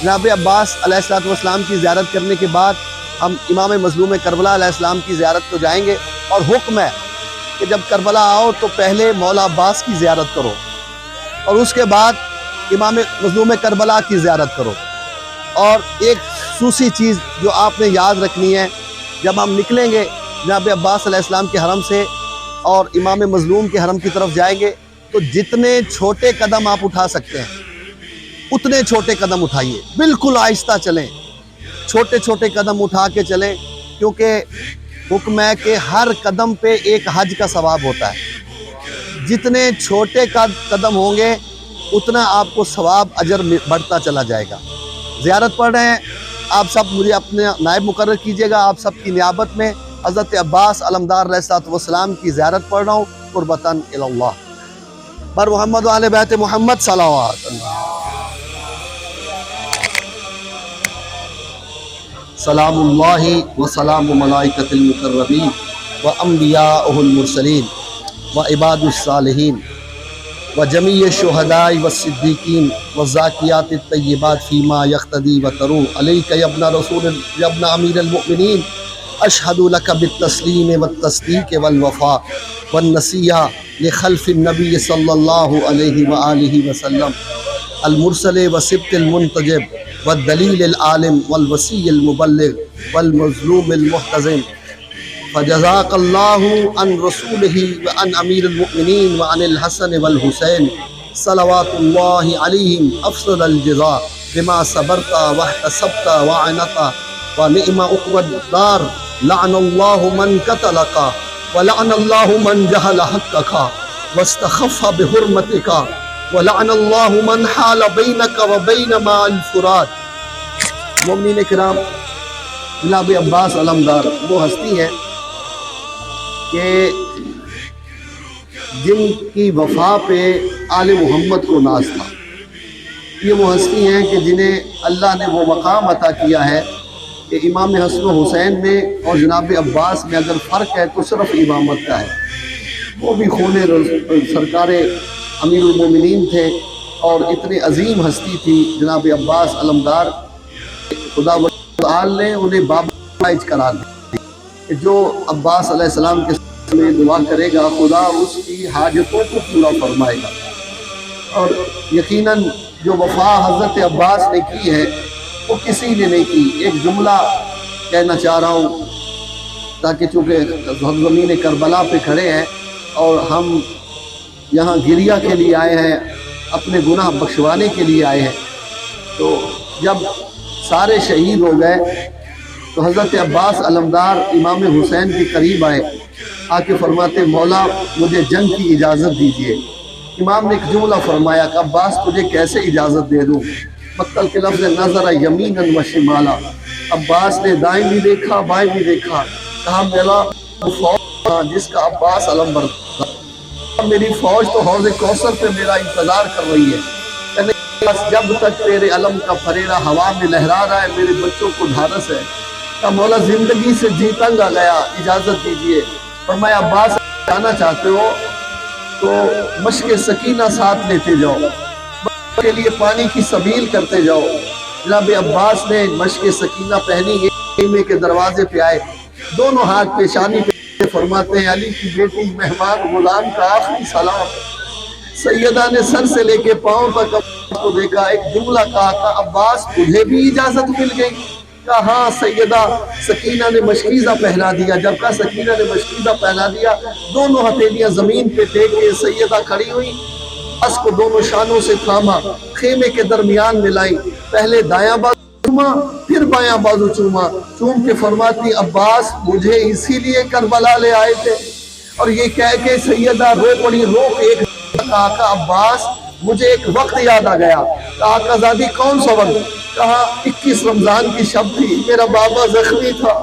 جناب عباس علیہ السلام کی زیارت کرنے کے بعد ہم امام مظلوم کربلا علیہ السلام کی زیارت کو جائیں گے، اور حکم ہے کہ جب کربلا آؤ تو پہلے مولا عباس کی زیارت کرو اور اس کے بعد امام مظلوم کربلا کی زیارت کرو۔ اور ایک خصوصی چیز جو آپ نے یاد رکھنی ہے، جب ہم نکلیں گے جناب عباس علیہ السلام کے حرم سے اور امام مظلوم کے حرم کی طرف جائیں گے، تو جتنے چھوٹے قدم آپ اٹھا سکتے ہیں اتنے چھوٹے قدم اٹھائیے، بالکل آہستہ چلیں، چھوٹے چھوٹے قدم اٹھا کے چلیں، کیونکہ حکم ہے کہ ہر قدم پہ ایک حج کا ثواب ہوتا ہے۔ جتنے چھوٹے قدم ہوں گے اتنا آپ کو ثواب اجر بڑھتا چلا جائے گا۔ زیارت پڑھ رہے ہیں آپ سب، مجھے اپنے نائب مقرر کیجیے گا، آپ سب کی نیابت میں حضرت عباس علمدار علیہ السلام کی زیارت پڑھ رہا ہوں قربتاً اللہ بر محمد و اہل بیت محمد صلوات اللہ۔ سلام اللہ و سلام ملائکۃ المقربین و انبیاء المرسلین و عباد الصالحین و جمیع الشہداء والصدیقین والزاکیات الطیبات فیما یقتدی و ترو علیک یا ابن رسول یا ابن امیر المؤمنین، اشہد لک بالتسلیم والتصدیق والوفاء والنصیحہ لخلف النبی صلی اللہ علیہ وآلہ وسلم المرسل وسبت المنتجب والدلیل العالم والوسیع المبلغ والمظلوم المحتزم، فجزاک اللہ عن رسولہ وعن امیر المؤمنین وعن الحسن والحسین صلوات اللہ علیہم افضل الجزاء بما صبرت واحتسبت وعنت ونعم عقبى الدار، لعن اللہ من قتلک ولعن اللہ من جہل حقک واستخف بحرمتک ولعن اللہ من حال بینک و بین ماء الفرات۔ مومنین کرام، جناب عباس علمدار وہ ہستی ہے کہ جن کی وفا پہ آل محمد کو ناز تھا۔ یہ وہ ہستی ہیں کہ جنہیں اللہ نے وہ مقام عطا کیا ہے کہ امام حسن و حسین میں اور جناب عباس میں اگر فرق ہے تو صرف امامت کا ہے۔ وہ بھی خون سرکار امیر المومنین تھے اور اتنے عظیم ہستی تھی جناب عباس علمدار، خدا تعالی نے انہیں بابا قرار دیا کہ جو عباس علیہ السلام کے میں دعا کرے گا خدا اس کی حاجتوں کو پورا فرمائے گا۔ اور یقیناً جو وفا حضرت عباس نے کی ہے وہ کسی نے نہیں کی۔ ایک جملہ کہنا چاہ رہا ہوں تاکہ چونکہ زمین کربلا پہ کھڑے ہیں اور ہم یہاں گریہ کے لیے آئے ہیں، اپنے گناہ بخشوانے کے لیے آئے ہیں، تو جب سارے شہید ہو گئے تو حضرت عباس علمدار امام حسین کے قریب آئے، آ کے فرماتے مولا مجھے جنگ کی اجازت دیجیے۔ امام نے ایک جملہ فرمایا کہ عباس تجھے کیسے اجازت دے دوں؟ مقتل کے لفظ نظر یمیناً و شمالا، عباس نے دائیں بھی دیکھا بائیں بھی دیکھا، کہا میرا فوج جس کا عباس علمبردار، میری فوج تو حوض کوثر پہ میرا انتظار کر رہی ہے، جب تک تیرے علم کا پھریرا ہوا میں لہرا رہا ہے میرے بچوں کو ڈھارس ہے۔ کہ مولا زندگی سے جی تنگ آ گیا، اجازت دیجیے۔ فرمایا عباس جانا چاہتے ہو تو مشق سکینہ ساتھ لیتے جاؤ، کے لیے پانی کی سبیل کرتے جاؤ۔ جناب عباس نے مشق سکینہ پہنی، خیمے کے دروازے پہ آئے، دونوں ہاتھ پیشانی پہ فرماتے ہیں علی کی بیٹی مہمان غلام کا آخری سلام، سیدہ نے سر سے لے کے پاؤں تک عباس کو دیکھا، ایک جملہ کہا تھا عباس تجھے بھی اجازت مل گئی؟ کہا ہاں۔ سیدہ سکینہ نے مشکیزہ پہنا دیا، جب کہا سکینہ نے مشکیزہ پہنا دیا، دونوں ہتھیلیاں زمین پہ ٹیک کے سیدہ کھڑی ہوئی، عباس کو دونوں شانوں سے تھاما، خیمے کے درمیان ملائی، پہلے دایاں بازو چوما پھر بایاں بازو چوما، چوم کے فرماتی عباس مجھے اسی لیے کربلا لے آئے تھے؟ اور یہ کہہ کے سیدہ رو پڑی، رو ایک کہا آقا عباس مجھے ایک وقت یاد آ گیا۔ کہا آقا زادی کون سا وقت؟ کہا 21 رمضان کی شب تھی، میرا بابا زخمی تھا،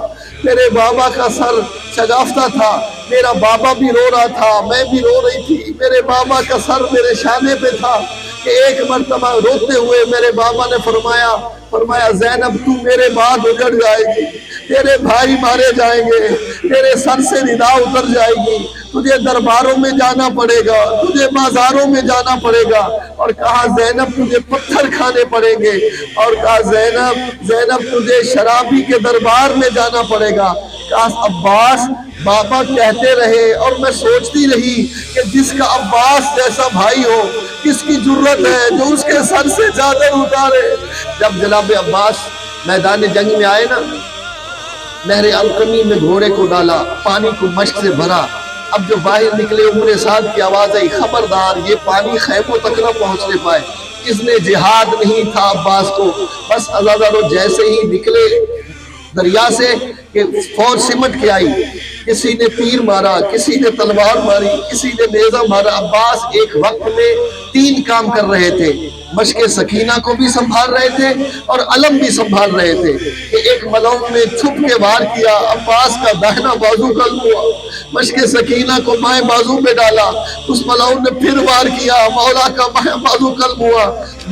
میرے بابا کا سر شگافتہ تھا، میرا بابا بھی رو رہا تھا، میں بھی رو رہی تھی، میرے بابا کا سر میرے شانے پہ تھا کہ ایک مرتبہ روتے ہوئے میرے بابا نے فرمایا زینب تو میرے بعد اجڑ جائے گی، تیرے بھائی مارے جائیں گے، تیرے سر سے ندا اتر جائے گی، تجھے درباروں میں جانا پڑے گا، تجھے بازاروں میں جانا پڑے گا، اور کہا زینب تجھے پتھر کھانے پڑیں گے، اور کہا زینب تجھے شرابی کے دربار میں جانا پڑے گا۔ کہا عباس بابا کہتے رہے اور میں سوچتی رہی کہ جس کا عباس جیسا بھائی ہو کس کی جرت ہے جو اس کے سر سے چادر اتارے۔ جب جناب عباس میدان جنگ میں آئے نا، نہر القمی میں گھوڑے کو ڈالا، پانی کو مشک سے بھرا، اب جو باہر نکلے عمر سعد کی آواز آئی خبردار یہ پانی خیموں تک نہ پہنچنے پائے۔ اس نے جہاد نہیں تھا عباس کو، بس عزادارو جیسے ہی نکلے دریا سے کہ فوج سمٹ کے آئی، کسی نے تیر مارا، کسی نے تلوار ماری، کسی نے نیزہ مارا۔ عباس ایک وقت میں 3 کام کر رہے تھے، مشق سکینہ کو بھی سنبھال رہے تھے اور علم بھی سنبھال رہے تھے کہ ایک ملعون نے چھپ کے وار کیا، عباس کا داہنا بازو قلم ہوا، مشق سکینہ کو بائیں بازو میں ڈالا، اس ملعون نے پھر وار کیا، مولا کا بائیں بازو قلم ہوا،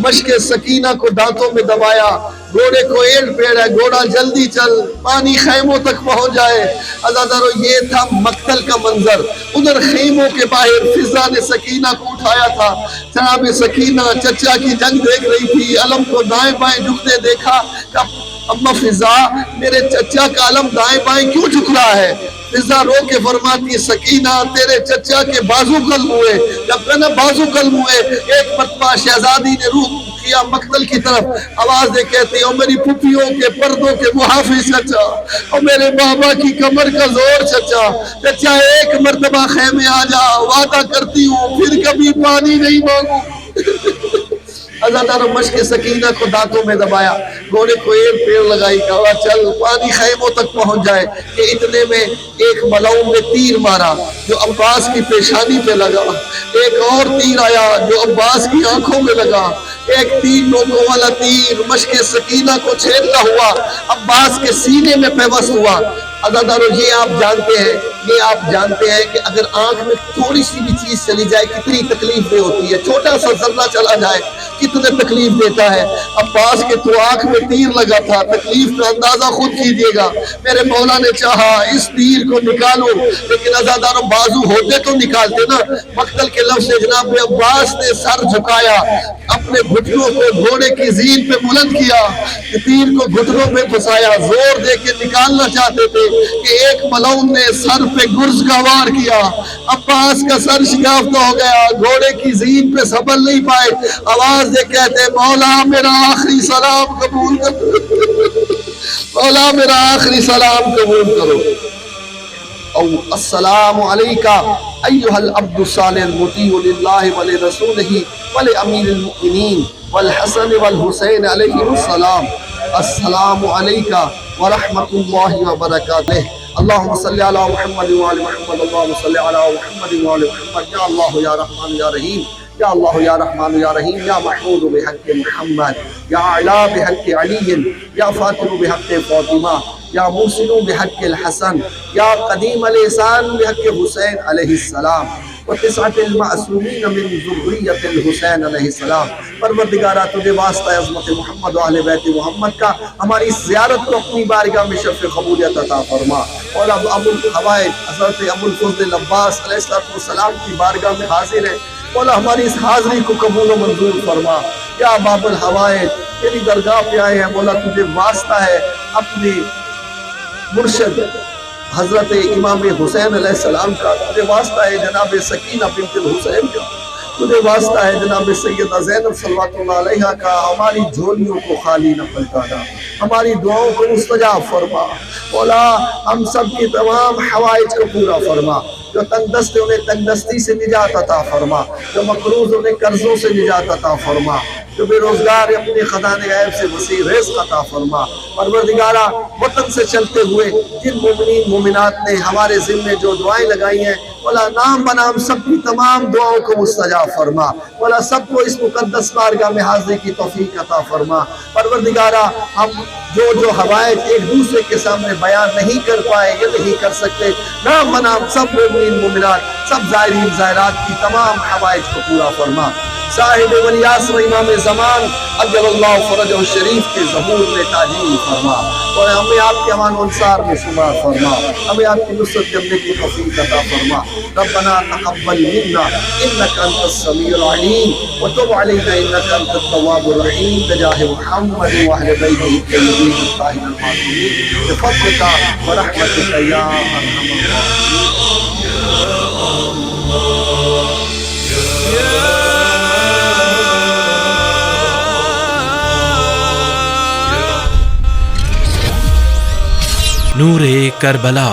مشق سکینہ کو دانتوں میں دبایا، گھوڑے کو ایڑ پیڑ ہے، گھوڑا جلدی چل، پانی خیموں تک پہنچ جائے۔ عزادارو یہ تھا مقتل کا منظر، ادھر خیموں کے باہر فضا نے سکینہ کو اٹھایا تھا، جناب سکینہ چچا کی جنگ دیکھ رہی تھی، علم کو دائیں بائیں جھکتے دیکھا کہ اما فضا میرے چچا کا علم دائیں بائیں کیوں جھک رہا ہے؟ فضا رو کے فرماتی سکینہ تیرے چچا کے بازو قلم ہوئے، جب کہنا بازو قلم ہوئے، ایک مرتبہ شہزادی نے روح کیا مقتل کی طرف، آواز دے کہتے او میری پھپھیوں کے پردوں کے محافظ چچا، اور میرے بابا کی کمر کا زور چچا، چچا ایک مرتبہ خیمے آ جا، وعدہ کرتی ہوں پھر کبھی پانی نہیں مانگوں۔ عزادارو مشق سکینہ کو دانتوں میں دبایا، گھوڑے کو ایڑ پیڑ لگائی، کہا چل پانی خیموں تک پہنچ جائے کہ اتنے میں ایک ملعون نے تیر مارا جو عباس کی پیشانی پہ لگا، ایک اور تیر آیا جو عباس کی آنکھوں میں لگا، ایک 3 نوکوں والا تیر مشق سکینہ کو چھیدتا ہوا عباس کے سینے میں پیوست ہوا۔ عزادارو یہ آپ جانتے ہیں کہ اگر آنکھ میں تھوڑی سی بھی چیز چلی جائے کتنی تکلیف دہ ہوتی ہے، چھوٹا سا ذرہ چلا جائے کتنے تکلیف دیتا ہے۔ عباس کے تو آنکھ میں تیر لگا تھا، تکلیف کا اندازہ خود کیجئے گا۔ میرے مولا نے چاہا اس تیر کو نکالو، لیکن عزادارو بازو ہوتے تو نکالتے نا۔ مقتل کے لفظ سے جناب عباس نے سر جھکایا، اپنے گھٹنوں کو گھوڑے کی زین پہ بلند کیا، تیر کو گھٹنوں میں پھنسایا، زور دے کے نکالنا چاہتے تھے کہ ایک ملعون نے سر پہ گرز کا وار کیا، عباس کا سر شکافتہ ہو گیا، گھوڑے کی زین پہ سنبھل نہیں پائے، آواز دے کہتے مولا میرا آخری سلام قبول کرو، مولا میرا آخری سلام قبول کرو۔ او السلام علیکہ ایہا العبد الصالح المطیع للہ ولرسولہ ولامیر المؤمنین والحسن والحسین علیہ السلام، السلام علیکہ ورحمۃ اللہ وبرکاتہ۔ اللہم صلی علی محمد وعلی محمد، اللہم صلی علی محمد وعلی محمد، یا اللہ یا رحمان یا رحیم، یا اللہ یا رحمان یا رحیم، یا محمود بحق محمد، یا علا بحق علی، یا فاطر بحق فاطمہ، یا موسل بحق الحسن، یا قدیم الاحسان بحق حسین علیہ السلام، وتسعۃ المعصومین من ذریۃ الحسین علیہ السلام۔ پروردگارہ تجھے واسطہ عظمت محمد و اہل بیت محمد کا ہماری اس زیارت کو اپنی بارگاہ میں شرف قبولیت عطا فرما، اور اب ابو الحوائج حضرت ابو الفضل عباس علیہ السلام کی بارگاہ میں حاضر ہے، مولا ہماری اس حاضری کو قبول و منظور فرما۔ یا باب الحوائج تیری درگاہ پہ آئے ہیں مولا، تجھے واسطہ ہے اپنے مرشد حضرت امام حسین علیہ السلام کا، تجھے واسطہ ہے جناب سکینہ بنت الحسین کا، تجھے واسطہ ہے جناب سیدہ زینب صلوات اللہ علیہا کا، ہماری جھولیوں کو خالی نہ پلٹانا، ہماری دعاؤں کو مستجاب فرما مولا، ہم سب کی تمام حوائج کو پورا فرما، جو تنگ دست ہیں انہیں تنگ دستی سے نجات عطا فرما، جو مقروض انہیں قرضوں سے نجات عطا فرما، جو بے روزگار اپنے خزانے غیب سے وسیع رزق عطا فرما۔ پروردگارہ وطن سے چلتے ہوئے جن مومنین مومنات نے ہمارے ذمے جو دعائیں لگائی ہیں مولا، نام بنام سب کی تمام دعاؤں کو مستجاب فرما مولا، سب کو اس مقدس بارگاہ میں حاضری کی توفیق عطا فرما۔ پروردگارہ ہم جو حوائج ایک دوسرے کے سامنے بیان نہیں کر پائے یا نہیں کر سکتے، نام بنام سب مومنین مومنات، سب زائرین زائرات کی تمام حوائج کو پورا فرما۔ صاحب ولی عصر امام زمان عجل اللہ فرجہ الشریف کے ظہور میں تعجیل فرما، اور ہمیں آپ کے امان و انصار میں شمار فرما، ہمیں آپ کی نصرت کرنے کی توفیق عطا فرما۔ ربنا تقبل منا انك انت السميع العليم وتب علينا انك انت التواب الرحيم بجاه محمد واهل بيته الطيبين الطاهرين المعصومين بفضلك ورحمتك يا ارحم نور کربلا